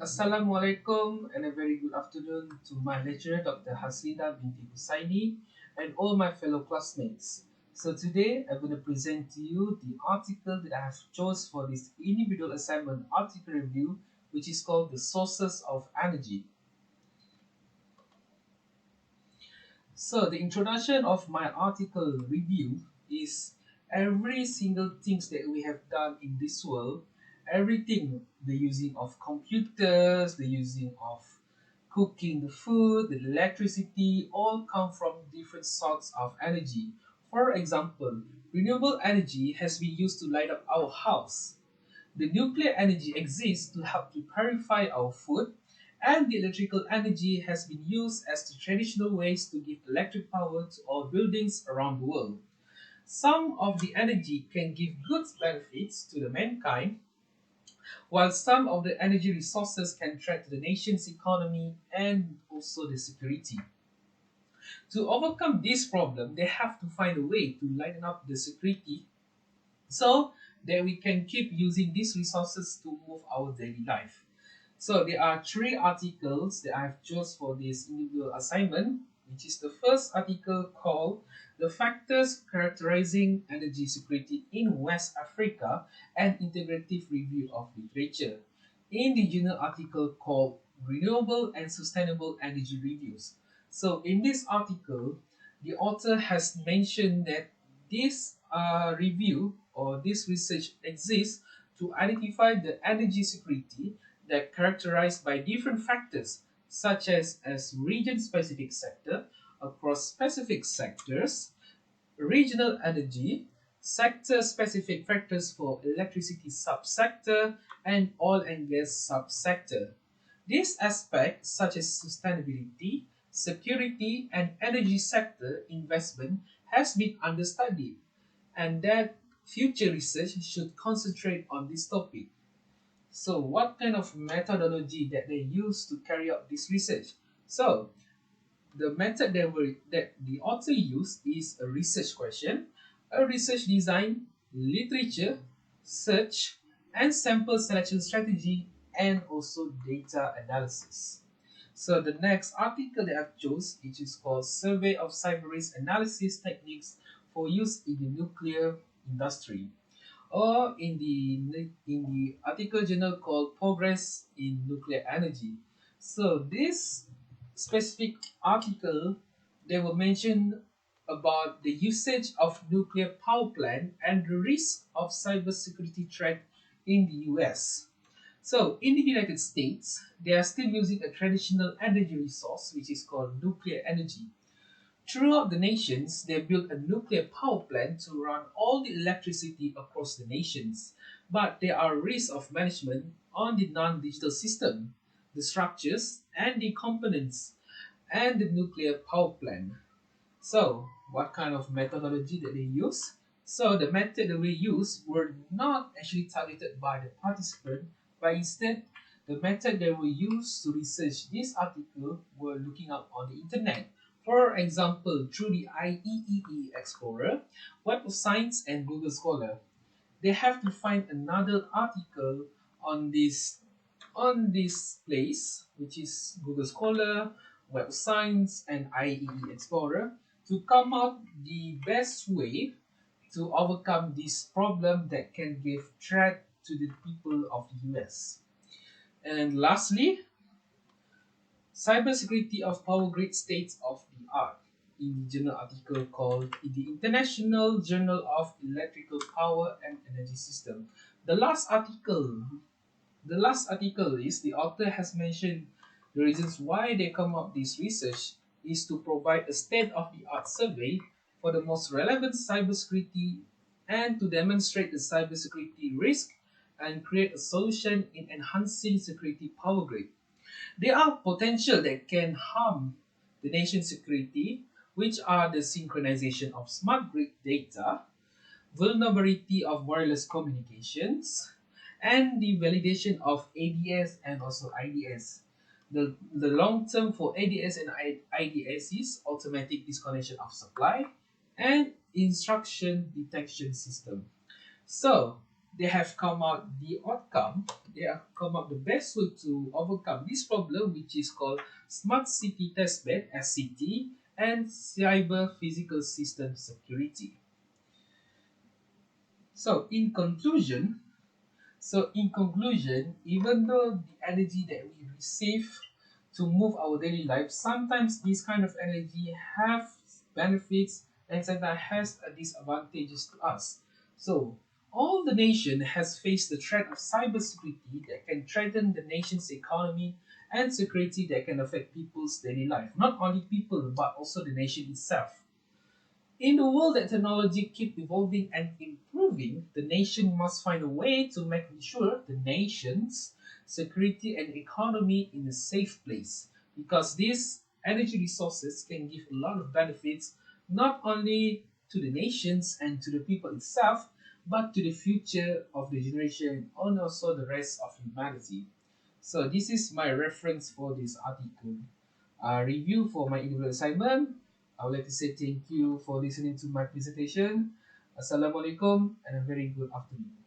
Assalamualaikum and a very good afternoon to my lecturer Dr. Haslinda binti Husaini and all my fellow classmates. So today I'm going to present to you the article that I have chose for this individual assignment article review, which is called The Sources of Energy. So the introduction of my article review is every single things that we have done in this world, everything, the using of computers, the using of cooking the food, the electricity, all come from different sorts of energy. For example, renewable energy has been used to light up our house. The nuclear energy exists to help to purify our food, and the electrical energy has been used as the traditional ways to give electric power to all buildings around the world. Some of the energy can give good benefits to the mankind, while some of the energy resources can threaten the nation's economy and also the security. To overcome this problem, they have to find a way to lighten up the security so that we can keep using these resources to move our daily life. So there are three articles that I have chose for this individual assignment, which is the first article called The Factors Characterizing Energy Security in West Africa, an Integrative Review of Literature, in the journal article called Renewable and Sustainable Energy Reviews. So in this article, the author has mentioned that this review or this research exists to identify the energy security that characterized by different factors such as region-specific sector across specific sectors, regional energy, sector-specific factors for electricity subsector, and oil and gas subsector. These aspects, such as sustainability, security, and energy sector investment, has been understudied, and that future research should concentrate on this topic. So, what kind of methodology that they use to carry out this research? So, the method that the author used is a research question, a research design, literature, search, and sample selection strategy, and also data analysis. So the next article that I've chose, which is called Survey of Cyber Risk Analysis Techniques for Use in the Nuclear Industry, or in the article journal called Progress in Nuclear Energy. So this specific article, they will mention about the usage of nuclear power plant and the risk of cybersecurity threat in the US. So in the United States, they are still using a traditional energy resource which is called nuclear energy. Throughout the nations, they built a nuclear power plant to run all the electricity across the nations. But there are risks of management on the non-digital system, the structures and the components, and the nuclear power plant. So, what kind of methodology that they use? So, the method that we use were not actually targeted by the participant, but instead, the method that we use to research this article were looking up on the internet. For example, through the IEEE Explorer, Web of Science, and Google Scholar. They have to find another article on this place, which is Google Scholar, Web of Science, and IEEE Explorer, to come up the best way to overcome this problem that can give threat to the people of the US. And lastly, cybersecurity of power grid states of the art, in the journal article called in the International Journal of Electrical Power and Energy System. The last article, the last article is the author has mentioned the reasons why they come up this research is to provide a state-of-the-art survey for the most relevant cybersecurity and to demonstrate the cybersecurity risk and create a solution in enhancing security power grid. There are potential that can harm the nation's security, which are the synchronization of smart grid data, vulnerability of wireless communications, and the validation of ADS and also IDS. The long term for ADS and IDS is automatic disconnection of supply and instruction detection system. So they have come out the outcome, they have come out the best way to overcome this problem, which is called Smart City Testbed (SCT) and Cyber Physical System Security. So, in conclusion, even though the energy that we receive to move our daily life, sometimes this kind of energy have benefits and sometimes has a disadvantages to us. So all the nation has faced the threat of cybersecurity that can threaten the nation's economy and security that can affect people's daily life. Not only people but also the nation itself. In a world that technology keep evolving and improving, the nation must find a way to make sure the nation's security and economy in a safe place. Because these energy resources can give a lot of benefits not only to the nations and to the people itself, but to the future of the generation and also the rest of humanity. So this is my reference for this article. Review for my individual assignment. I would like to say thank you for listening to my presentation. Assalamualaikum and a very good afternoon.